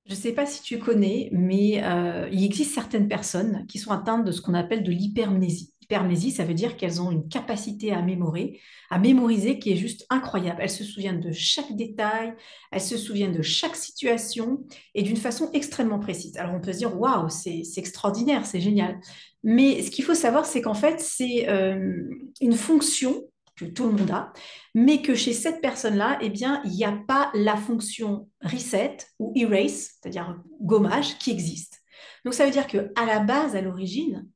Je ne sais pas si tu connais, mais il existe certaines personnes qui sont atteintes de ce qu'on appelle de l'hypermnésie. L'hypermnésie, ça veut dire qu'elles ont une capacité à mémoriser qui est juste incroyable. Elles se souviennent de chaque détail, elles se souviennent de chaque situation et d'une façon extrêmement précise. Alors on peut se dire, waouh, c'est extraordinaire, c'est génial. Mais ce qu'il faut savoir, c'est qu'en fait, c'est une fonction que tout le monde a, mais que chez cette personne-là, eh bien, il n'y a pas la fonction reset ou erase, c'est-à-dire gommage, qui existe. Donc ça veut dire qu'à la base, à l'origine,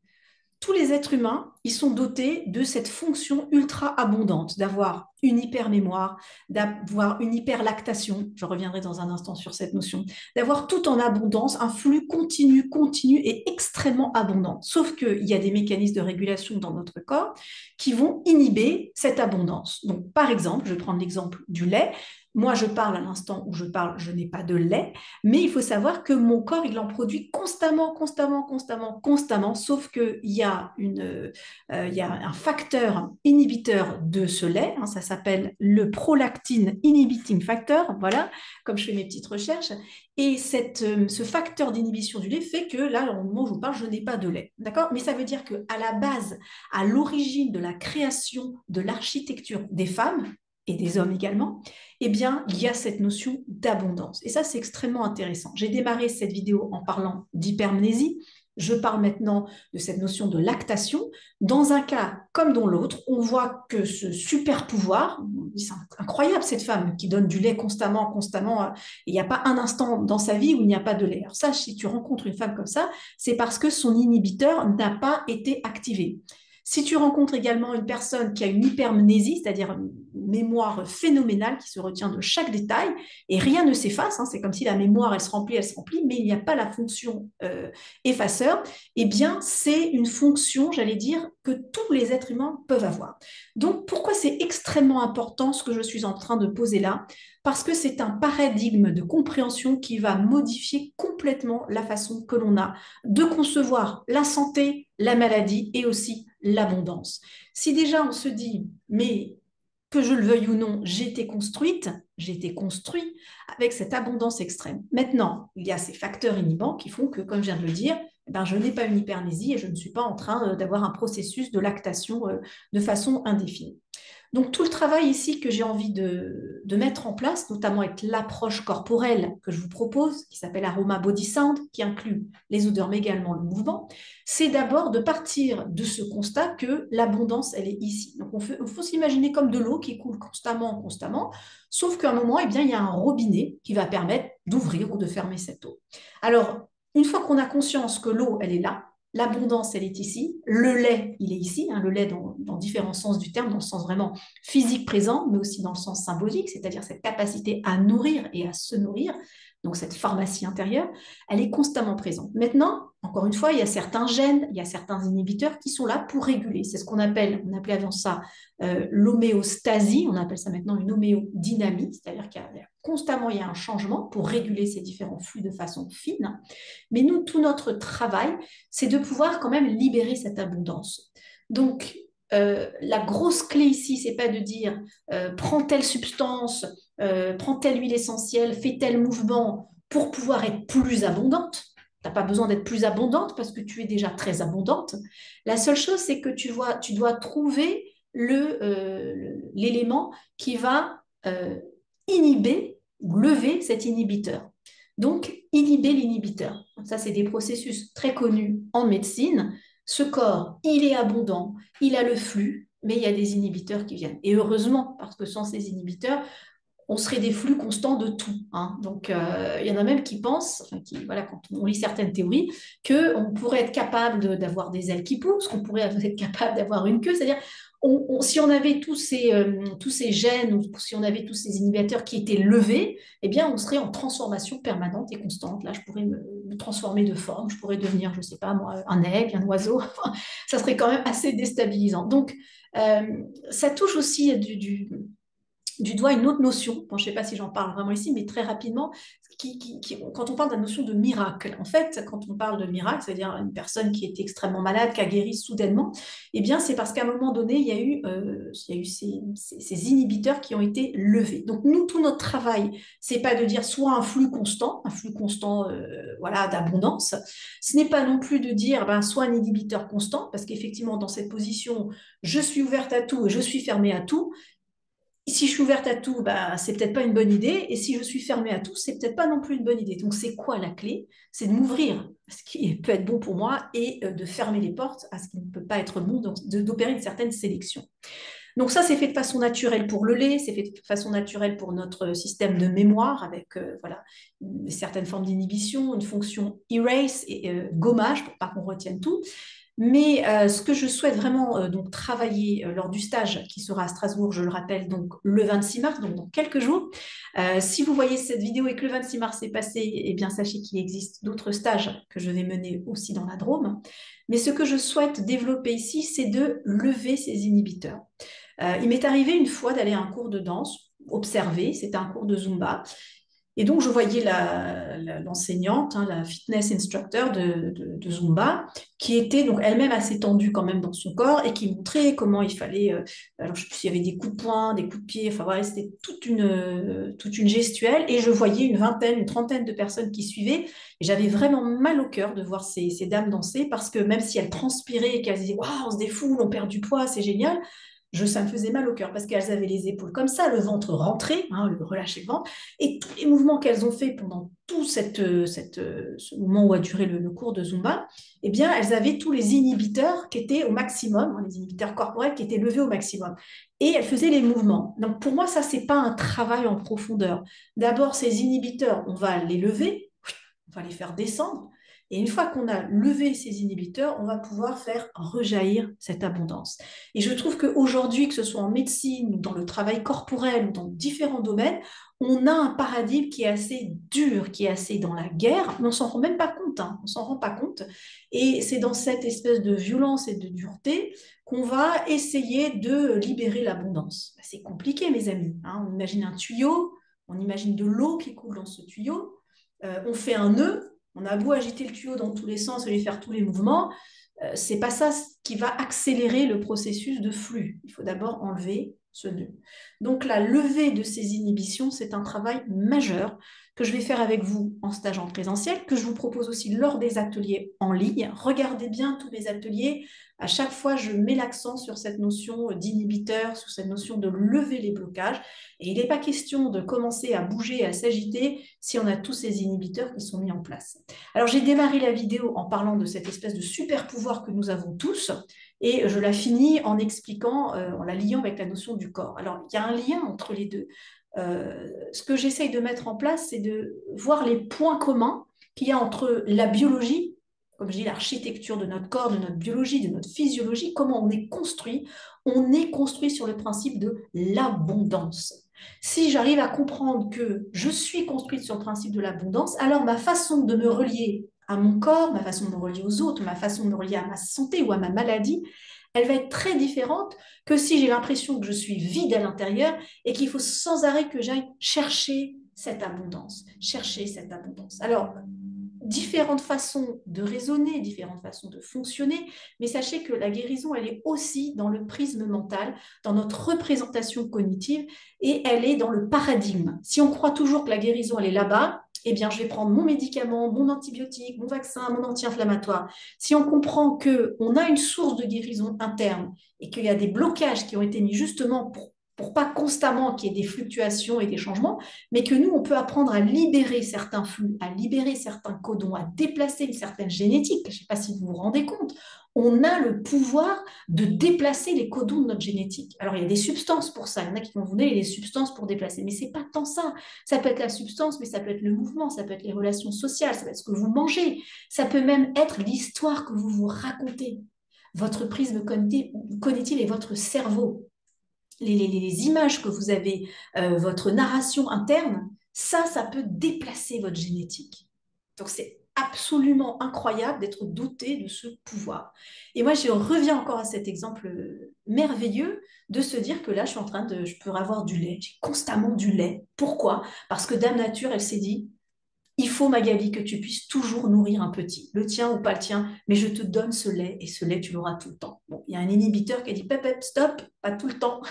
tous les êtres humains, ils sont dotés de cette fonction ultra abondante, d'avoir une hypermémoire, d'avoir une hyperlactation, je reviendrai dans un instant sur cette notion, d'avoir tout en abondance, un flux continu et extrêmement abondant. Sauf qu'il y a des mécanismes de régulation dans notre corps qui vont inhiber cette abondance. Donc, par exemple, je vais prendre l'exemple du lait. Moi, je parle à l'instant où je parle, je n'ai pas de lait, mais il faut savoir que mon corps, il en produit constamment, sauf qu'il y a il y a un facteur inhibiteur de ce lait, hein, ça s'appelle le prolactine inhibiting factor, voilà, comme je fais mes petites recherches, et ce facteur d'inhibition du lait fait que là, au moment où je vous parle, je n'ai pas de lait, d'accord? Mais ça veut dire qu'à la base, à l'origine de la création de l'architecture des femmes, et des hommes également, eh bien, il y a cette notion d'abondance. Et ça, c'est extrêmement intéressant. J'ai démarré cette vidéo en parlant d'hypermnésie. Je parle maintenant de cette notion de lactation. Dans un cas comme dans l'autre, on voit que ce super pouvoir, c'est incroyable cette femme qui donne du lait constamment. Il n'y a pas un instant dans sa vie où il n'y a pas de lait. Alors ça, si tu rencontres une femme comme ça, c'est parce que son inhibiteur n'a pas été activé. Si tu rencontres également une personne qui a une hypermnésie, c'est-à-dire une mémoire phénoménale qui se retient de chaque détail et rien ne s'efface, hein, c'est comme si la mémoire elle se remplit, mais il n'y a pas la fonction effaceur, eh bien c'est une fonction, j'allais dire, que tous les êtres humains peuvent avoir. Donc pourquoi c'est extrêmement important ce que je suis en train de poser là? Parce que c'est un paradigme de compréhension qui va modifier complètement la façon que l'on a de concevoir la santé, la maladie et aussi l'abondance. Si déjà on se dit, mais que je le veuille ou non, j'ai été construit avec cette abondance extrême. Maintenant, il y a ces facteurs inhibants qui font que, comme je viens de le dire, eh ben, je n'ai pas une hypernésie et je ne suis pas en train d'avoir un processus de lactation de façon indéfinie. Donc tout le travail ici que j'ai envie de mettre en place, notamment avec l'approche corporelle que je vous propose, qui s'appelle Aroma Body Sound, qui inclut les odeurs mais également le mouvement, c'est d'abord de partir de ce constat que l'abondance, elle est ici. Donc il faut s'imaginer comme de l'eau qui coule constamment, sauf qu'à un moment, eh bien, il y a un robinet qui va permettre d'ouvrir ou de fermer cette eau. Alors, une fois qu'on a conscience que l'eau, elle est là, l'abondance, elle est ici. Le lait, il est ici. Hein, le lait dans différents sens du terme, dans le sens vraiment physique présent, mais aussi dans le sens symbolique, c'est-à-dire cette capacité à nourrir et à se nourrir. Donc cette pharmacie intérieure, elle est constamment présente. Maintenant, encore une fois, il y a certains gènes, il y a certains inhibiteurs qui sont là pour réguler. C'est ce qu'on appelle, on appelait avant ça l'homéostasie, on appelle ça maintenant une homéodynamie, c'est-à-dire qu'il y a constamment il y a un changement pour réguler ces différents flux de façon fine. Mais nous, tout notre travail, c'est de pouvoir quand même libérer cette abondance. Donc, la grosse clé ici, c'est pas de dire prends telle substance, prends telle huile essentielle, fais tel mouvement pour pouvoir être plus abondante. Tu n'as pas besoin d'être plus abondante parce que tu es déjà très abondante. La seule chose, c'est que tu dois trouver l'élément qui va inhiber ou lever cet inhibiteur. Donc, inhiber l'inhibiteur. Ça, c'est des processus très connus en médecine. Ce corps, il est abondant, il a le flux, mais il y a des inhibiteurs qui viennent. Et heureusement, parce que sans ces inhibiteurs, on serait des flux constants de tout. Hein. Donc, il y en a même qui pensent, enfin, voilà, quand on lit certaines théories, qu'on pourrait être capable d'avoir des ailes qui poussent, qu'on pourrait être capable d'avoir une queue. C'est-à-dire, si on avait tous ces gènes, ou si on avait tous ces inhibiteurs qui étaient levés, eh bien, on serait en transformation permanente et constante. Là, je pourrais me transformer de forme, je pourrais devenir, je ne sais pas moi, un aigle, un oiseau. Ça serait quand même assez déstabilisant. Donc, ça touche aussi du doigt une autre notion. Bon, je ne sais pas si j'en parle vraiment ici, mais très rapidement, quand on parle de la notion de miracle, en fait, quand on parle de miracle, c'est-à-dire une personne qui était extrêmement malade, qui a guéri soudainement, eh bien, c'est parce qu'à un moment donné, il y a eu ces inhibiteurs qui ont été levés. Donc, nous, tout notre travail, c'est pas de dire soit un flux constant voilà, d'abondance. Ce n'est pas non plus de dire ben, soit un inhibiteur constant, parce qu'effectivement, dans cette position, je suis ouverte à tout et je suis fermée à tout. Si je suis ouverte à tout, bah, c'est peut-être pas une bonne idée. Et si je suis fermée à tout, c'est peut-être pas non plus une bonne idée. Donc, c'est quoi la clé? C'est de m'ouvrir à ce qui peut être bon pour moi et de fermer les portes à ce qui ne peut pas être bon, donc d'opérer une certaine sélection. Donc ça, c'est fait de façon naturelle pour le lait, c'est fait de façon naturelle pour notre système de mémoire avec voilà, certaines formes d'inhibition, une fonction erase et gommage pour pas qu'on retienne tout. Mais ce que je souhaite vraiment donc travailler lors du stage qui sera à Strasbourg, je le rappelle, donc le 26 mars, donc dans quelques jours. Si vous voyez cette vidéo et que le 26 mars est passé, eh bien sachez qu'il existe d'autres stages que je vais mener aussi dans la Drôme. Mais ce que je souhaite développer ici, c'est de lever ces inhibiteurs. Il m'est arrivé une fois d'aller à un cours de danse, observer, c'était un cours de Zumba. Et donc, je voyais l'enseignante, hein, la fitness instructor de Zumba, qui était donc elle-même assez tendue quand même dans son corps et qui montrait comment il fallait. Alors, je sais plus s'il y avait des coups de poing, des coups de pied, enfin voilà, c'était toute une gestuelle. Et je voyais une vingtaine, une trentaine de personnes qui suivaient. Et j'avais vraiment mal au cœur de voir ces dames danser parce que même si elles transpiraient et qu'elles disaient waouh, on se défoule, on perd du poids, c'est génial, ça me faisait mal au cœur parce qu'elles avaient les épaules comme ça, le ventre rentré, hein, le relâché le ventre, et tous les mouvements qu'elles ont fait pendant tout ce moment où a duré le cours de Zumba, eh bien, elles avaient tous les inhibiteurs qui étaient au maximum, hein, les inhibiteurs corporels qui étaient levés au maximum. Et elles faisaient les mouvements. Donc, pour moi, ça, c'est pas un travail en profondeur. D'abord, ces inhibiteurs, on va les lever, on va les faire descendre. Et une fois qu'on a levé ces inhibiteurs, on va pouvoir faire rejaillir cette abondance. Et je trouve qu'aujourd'hui, que ce soit en médecine ou dans le travail corporel ou dans différents domaines, on a un paradigme qui est assez dur, qui est assez dans la guerre, mais on s'en rend même pas compte, hein, on s'en rend pas compte. Et c'est dans cette espèce de violence et de dureté qu'on va essayer de libérer l'abondance. C'est compliqué, mes amis, hein. On imagine un tuyau, on imagine de l'eau qui coule dans ce tuyau, on fait un nœud, on a beau agiter le tuyau dans tous les sens et lui faire tous les mouvements, c'est pas ça qui va accélérer le processus de flux. Il faut d'abord enlever ce nœud. Donc la levée de ces inhibitions, c'est un travail majeur que je vais faire avec vous en stage en présentiel, que je vous propose aussi lors des ateliers en ligne. Regardez bien tous mes ateliers. À chaque fois, je mets l'accent sur cette notion d'inhibiteur, sur cette notion de lever les blocages. Et il n'est pas question de commencer à bouger, à s'agiter si on a tous ces inhibiteurs qui sont mis en place. Alors, j'ai démarré la vidéo en parlant de cette espèce de super pouvoir que nous avons tous, et je la finis en expliquant, en la liant avec la notion du corps. Alors, il y a un lien entre les deux. Ce que j'essaye de mettre en place, c'est de voir les points communs qu'il y a entre la biologie, comme je dis, l'architecture de notre corps, de notre biologie, de notre physiologie, comment on est construit. On est construit sur le principe de l'abondance. Si j'arrive à comprendre que je suis construite sur le principe de l'abondance, alors ma façon de me relier à mon corps, ma façon de me relier aux autres, ma façon de me relier à ma santé ou à ma maladie, elle va être très différente que si j'ai l'impression que je suis vide à l'intérieur et qu'il faut sans arrêt que j'aille chercher cette abondance, chercher cette abondance. Alors, différentes façons de raisonner, différentes façons de fonctionner, mais sachez que la guérison, elle est aussi dans le prisme mental, dans notre représentation cognitive, et elle est dans le paradigme. Si on croit toujours que la guérison, elle est là-bas, eh bien, je vais prendre mon médicament, mon antibiotique, mon vaccin, mon anti-inflammatoire. Si on comprend qu'on a une source de guérison interne et qu'il y a des blocages qui ont été mis justement pour pas constamment qu'il y ait des fluctuations et des changements, mais que nous, on peut apprendre à libérer certains flux, à libérer certains codons, à déplacer une certaine génétique. Je ne sais pas si vous vous rendez compte. On a le pouvoir de déplacer les codons de notre génétique. Alors, il y a des substances pour ça. Il y en a qui vont vous donner des substances pour déplacer. Mais ce n'est pas tant ça. Ça peut être la substance, mais ça peut être le mouvement, ça peut être les relations sociales, ça peut être ce que vous mangez. Ça peut même être l'histoire que vous vous racontez. Votre prisme cognitif et votre cerveau. Les images que vous avez, votre narration interne, ça peut déplacer votre génétique. Donc c'est absolument incroyable d'être doté de ce pouvoir. Et moi, je reviens encore à cet exemple merveilleux de se dire que là, je peux avoir du lait, j'ai constamment du lait. Pourquoi? Parce que Dame Nature, elle s'est dit, il faut, Magali, que tu puisses toujours nourrir un petit, le tien ou pas le tien, mais je te donne ce lait et ce lait, tu l'auras tout le temps. Bon, il y a un inhibiteur qui a dit, pep, pep, stop, pas tout le temps,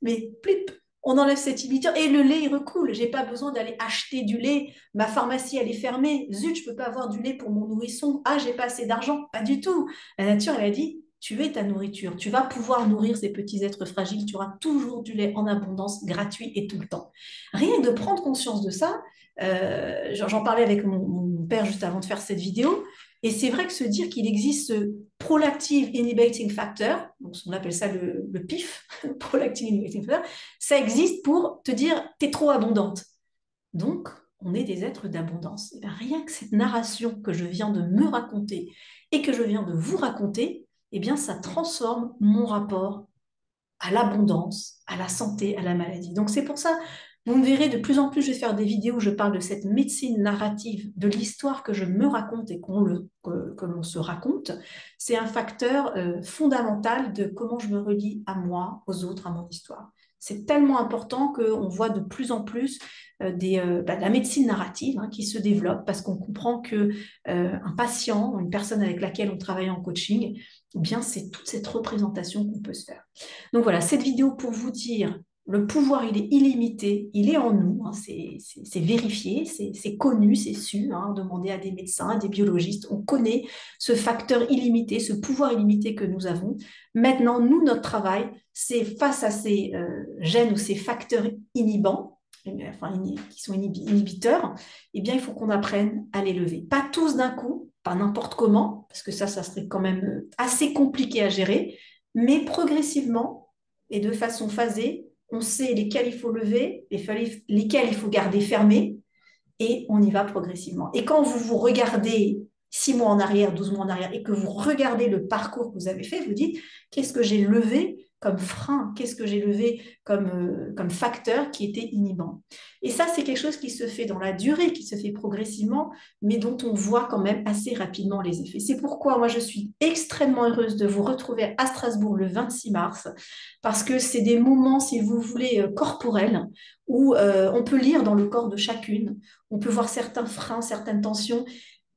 mais plip, on enlève cet inhibiteur et le lait, il recoule. J'ai pas besoin d'aller acheter du lait. Ma pharmacie, elle est fermée. Zut, je peux pas avoir du lait pour mon nourrisson. Ah, j'ai pas assez d'argent. Pas du tout. La nature, elle a dit, tu es ta nourriture. Tu vas pouvoir nourrir ces petits êtres fragiles. Tu auras toujours du lait en abondance, gratuit et tout le temps. Rien que de prendre conscience de ça, j'en parlais avec mon père juste avant de faire cette vidéo, et c'est vrai que se dire qu'il existe ce Prolactive Inhibiting Factor, donc on appelle ça le PIF, Prolactive Inhibiting Factor, ça existe pour te dire t'es trop abondante. Donc, on est des êtres d'abondance. Et bien, rien que cette narration que je viens de me raconter et que je viens de vous raconter, eh bien, ça transforme mon rapport à l'abondance, à la santé, à la maladie. Donc c'est pour ça, vous me verrez de plus en plus, je vais faire des vidéos où je parle de cette médecine narrative, de l'histoire que je me raconte et que l'on se raconte. C'est un facteur fondamental de comment je me relie à moi, aux autres, à mon histoire. C'est tellement important qu'on voit de plus en plus la médecine narrative qui se développe parce qu'on comprend que un patient, une personne avec laquelle on travaille en coaching, eh bien c'est toute cette représentation qu'on peut se faire. Donc voilà, cette vidéo pour vous dire, le pouvoir, il est illimité, il est en nous, c'est vérifié, c'est connu, c'est su, demandez à des médecins, à des biologistes, on connaît ce facteur illimité, ce pouvoir illimité que nous avons. Maintenant, nous, notre travail, c'est face à ces gènes ou ces facteurs inhibants, qui sont inhibiteurs, eh bien, il faut qu'on apprenne à les lever. Pas tous d'un coup, pas n'importe comment, parce que ça serait quand même assez compliqué à gérer, mais progressivement et de façon phasée, on sait lesquels il faut lever, lesquels il faut garder fermés, et on y va progressivement. Et quand vous vous regardez 6 mois en arrière, 12 mois en arrière, et que vous regardez le parcours que vous avez fait, vous dites, qu'est-ce que j'ai levé comme frein, qu'est-ce que j'ai levé comme facteur qui était inhibant. Et ça, c'est quelque chose qui se fait dans la durée, qui se fait progressivement, mais dont on voit quand même assez rapidement les effets. C'est pourquoi moi, je suis extrêmement heureuse de vous retrouver à Strasbourg le 26 mars, parce que c'est des moments, si vous voulez, corporels, où on peut lire dans le corps de chacune, on peut voir certains freins, certaines tensions,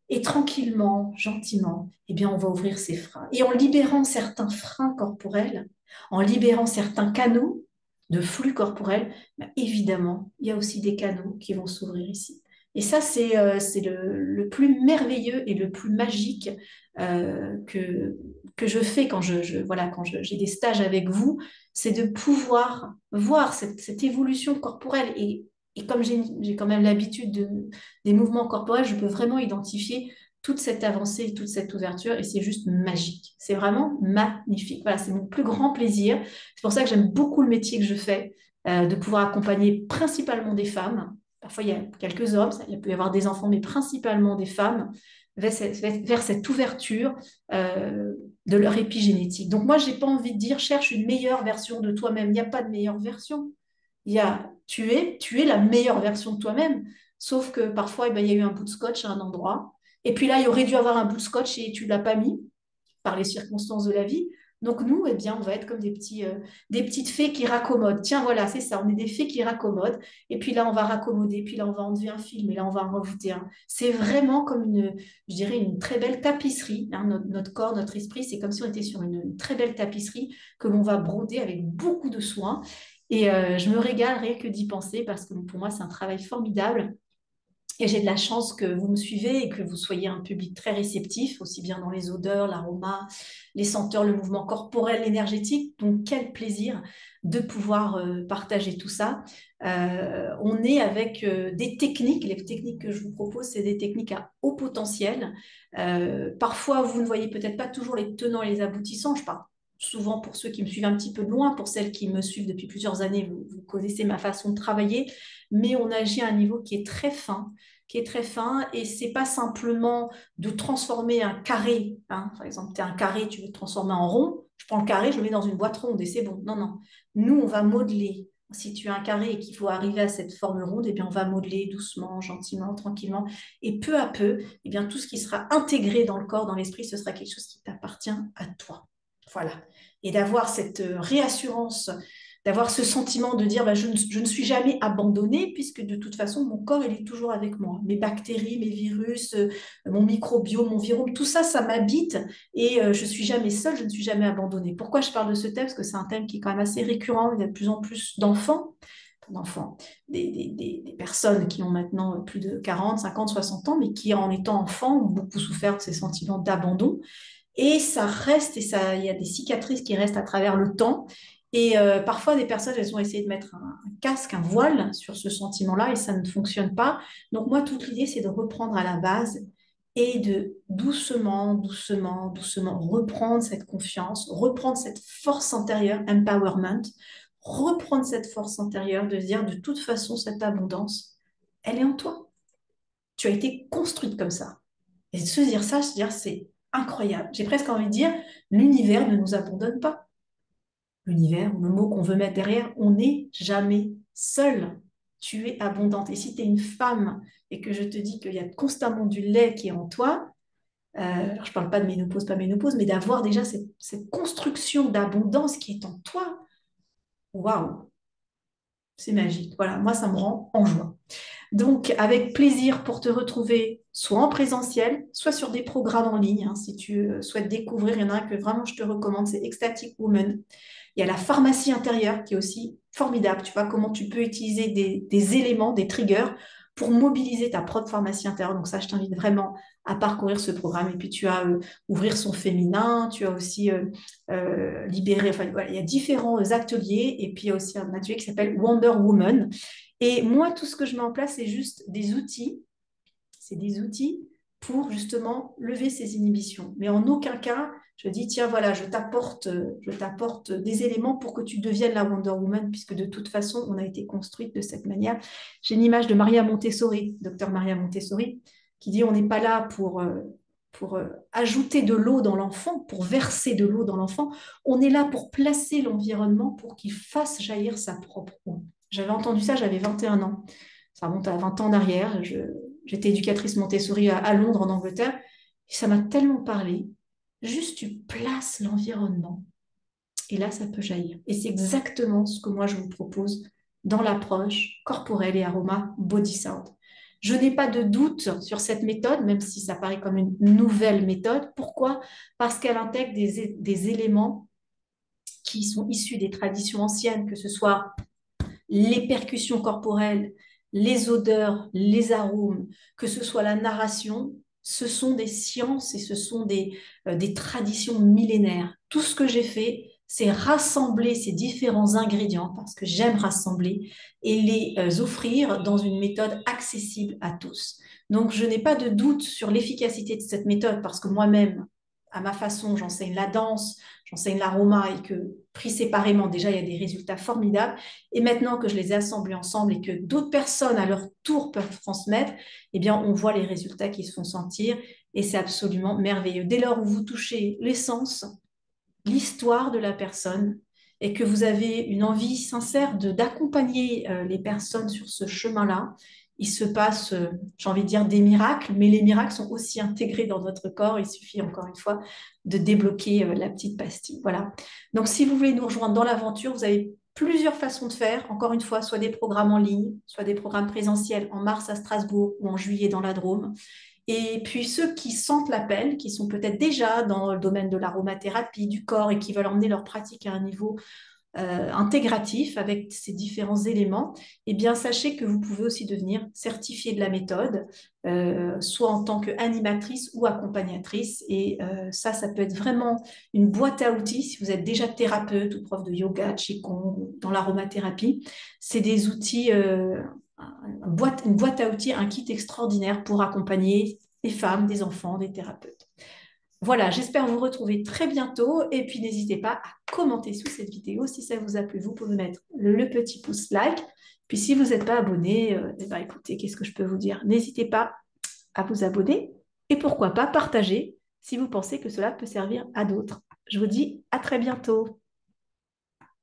et tranquillement, gentiment, eh bien, on va ouvrir ces freins. Et en libérant certains freins corporels, en libérant certains canaux de flux corporel, ben, évidemment, il y a aussi des canaux qui vont s'ouvrir ici. Et ça, c'est le plus merveilleux et le plus magique que je fais quand voilà, quand j'ai des stages avec vous, c'est de pouvoir voir cette évolution corporelle. Et comme j'ai quand même l'habitude des mouvements corporels, je peux vraiment identifier toute cette avancée et toute cette ouverture et c'est juste magique. C'est vraiment magnifique. Voilà, c'est mon plus grand plaisir. C'est pour ça que j'aime beaucoup le métier que je fais, de pouvoir accompagner principalement des femmes. Parfois, il y a quelques hommes, il peut y avoir des enfants, mais principalement des femmes vers cette ouverture de leur épigénétique. Donc moi, j'ai pas envie de dire cherche une meilleure version de toi-même. Il n'y a pas de meilleure version. Tu es la meilleure version de toi-même, sauf que parfois, eh ben, il y a eu un bout de scotch à un endroit, et puis là, il aurait dû avoir un bout de scotch et tu ne l'as pas mis par les circonstances de la vie. Donc nous, eh bien, on va être comme des petites fées qui raccommodent. Tiens, voilà, c'est ça, on est des fées qui raccommodent, et puis là, on va raccommoder, puis là, on va enlever un film, et là, on va en rajouter un. C'est vraiment comme je dirais, une très belle tapisserie. Notre corps, notre esprit, c'est comme si on était sur une très belle tapisserie que l'on va broder avec beaucoup de soin. Et je me régale rien que d'y penser parce que pour moi, c'est un travail formidable. Et j'ai de la chance que vous me suivez et que vous soyez un public très réceptif, aussi bien dans les odeurs, l'aroma, les senteurs, le mouvement corporel, l'énergétique. Donc, quel plaisir de pouvoir partager tout ça. On est avec des techniques. Les techniques que je vous propose, c'est des techniques à haut potentiel. Parfois, vous ne voyez peut-être pas toujours les tenants et les aboutissants. Je parle souvent pour ceux qui me suivent un petit peu de loin, pour celles qui me suivent depuis plusieurs années, vous connaissez ma façon de travailler, mais on agit à un niveau qui est très fin, et c'est pas simplement de transformer un carré, par exemple, tu as un carré, tu veux le transformer en rond, je prends le carré, je le mets dans une boîte ronde et c'est bon. Non, non. Nous, on va modeler, Si tu as un carré et qu'il faut arriver à cette forme ronde, eh bien, on va modeler doucement, gentiment, tranquillement. Et peu à peu, eh bien, tout ce qui sera intégré dans le corps, dans l'esprit, ce sera quelque chose qui t'appartient à toi. Voilà. Et d'avoir cette réassurance, d'avoir ce sentiment de dire bah, je ne suis jamais abandonnée puisque de toute façon, mon corps, il est toujours avec moi. Mes bactéries, mes virus, mon microbiome, mon virome, tout ça, ça m'habite et je suis jamais seule, je ne suis jamais abandonnée. Pourquoi je parle de ce thème? Parce que c'est un thème qui est quand même assez récurrent. Il y a de plus en plus d'enfants, des personnes qui ont maintenant plus de 40, 50, 60 ans, mais qui, en étant enfants, ont beaucoup souffert de ces sentiments d'abandon. Et ça reste, et ça, il y a des cicatrices qui restent à travers le temps. Et parfois, des personnes, elles ont essayé de mettre un casque, un voile sur ce sentiment-là, et ça ne fonctionne pas. Donc moi, toute l'idée, c'est de reprendre à la base et de doucement, doucement, doucement reprendre cette confiance, reprendre cette force intérieure, empowerment, reprendre cette force intérieure de se dire, de toute façon, cette abondance, elle est en toi. Tu as été construite comme ça. Et de se dire ça, se dire c'est incroyable. J'ai presque envie de dire, l'univers ne nous abandonne pas. L'univers, le mot qu'on veut mettre derrière, on n'est jamais seul. Tu es abondante. Et si tu es une femme et que je te dis qu'il y a constamment du lait qui est en toi, alors je ne parle pas de ménopause, pas ménopause, mais d'avoir déjà cette construction d'abondance qui est en toi, waouh, c'est magique. Voilà, moi, ça me rend en joie. Donc, avec plaisir pour te retrouver soit en présentiel, soit sur des programmes en ligne. Hein, si tu souhaites découvrir, il y en a un que vraiment je te recommande, c'est Ecstatic Woman. Il y a la pharmacie intérieure qui est aussi formidable. Tu vois comment tu peux utiliser des éléments, des triggers pour mobiliser ta propre pharmacie intérieure. Donc ça, je t'invite vraiment à parcourir ce programme. Et puis tu as ouvrir son féminin, tu as aussi libérer, enfin voilà, il y a différents ateliers. Et puis il y a aussi un atelier qui s'appelle Wonder Woman. Et moi, tout ce que je mets en place, c'est juste des outils. C'est des outils pour justement lever ces inhibitions. Mais en aucun cas, je dis, tiens, voilà, je t'apporte des éléments pour que tu deviennes la Wonder Woman, puisque de toute façon, on a été construite de cette manière. J'ai une image de Maria Montessori, docteur Maria Montessori, qui dit, on n'est pas là pour ajouter de l'eau dans l'enfant, pour verser de l'eau dans l'enfant. On est là pour placer l'environnement pour qu'il fasse jaillir sa propre eau. J'avais entendu ça, j'avais 21 ans. Ça remonte à 20 ans en arrière. J'étais éducatrice Montessori à Londres, en Angleterre. Et ça m'a tellement parlé. Juste, tu places l'environnement. Et là, ça peut jaillir. Et c'est exactement ce que moi, je vous propose dans l'approche corporelle et aroma Body Sound. Je n'ai pas de doute sur cette méthode, même si ça paraît comme une nouvelle méthode. Pourquoi? Parce qu'elle intègre des éléments qui sont issus des traditions anciennes, que ce soit les percussions corporelles, les odeurs, les arômes, que ce soit la narration, ce sont des sciences et ce sont des traditions millénaires. Tout ce que j'ai fait, c'est rassembler ces différents ingrédients, parce que j'aime rassembler, et les offrir dans une méthode accessible à tous. Donc, je n'ai pas de doute sur l'efficacité de cette méthode, parce que moi-même, à ma façon, j'enseigne la danse, j'enseigne l'aroma, et que pris séparément, déjà, il y a des résultats formidables. Et maintenant que je les ai assemblés ensemble et que d'autres personnes à leur tour peuvent transmettre, eh bien, on voit les résultats qui se font sentir et c'est absolument merveilleux. Dès lors où vous touchez l'essence, l'histoire de la personne et que vous avez une envie sincère d'accompagner les personnes sur ce chemin-là, il se passe, j'ai envie de dire, des miracles, mais les miracles sont aussi intégrés dans votre corps. Il suffit, encore une fois, de débloquer la petite pastille. Voilà. Donc, si vous voulez nous rejoindre dans l'aventure, vous avez plusieurs façons de faire. Encore une fois, soit des programmes en ligne, soit des programmes présentiels en mars à Strasbourg ou en juillet dans la Drôme. Et puis ceux qui sentent l'appel, qui sont peut-être déjà dans le domaine de l'aromathérapie du corps et qui veulent emmener leur pratique à un niveau intégratif avec ces différents éléments, eh bien sachez que vous pouvez aussi devenir certifié de la méthode, soit en tant qu'animatrice ou accompagnatrice. Et ça peut être vraiment une boîte à outils si vous êtes déjà thérapeute ou prof de yoga, qigong, dans l'aromathérapie. C'est des outils, une boîte à outils, un kit extraordinaire pour accompagner des femmes, des enfants, des thérapeutes. Voilà, j'espère vous retrouver très bientôt et puis n'hésitez pas à commenter sous cette vidéo si ça vous a plu. Vous pouvez mettre le petit pouce like. Puis si vous n'êtes pas abonné, eh ben, écoutez, qu'est-ce que je peux vous dire? N'hésitez pas à vous abonner et pourquoi pas partager si vous pensez que cela peut servir à d'autres. Je vous dis à très bientôt.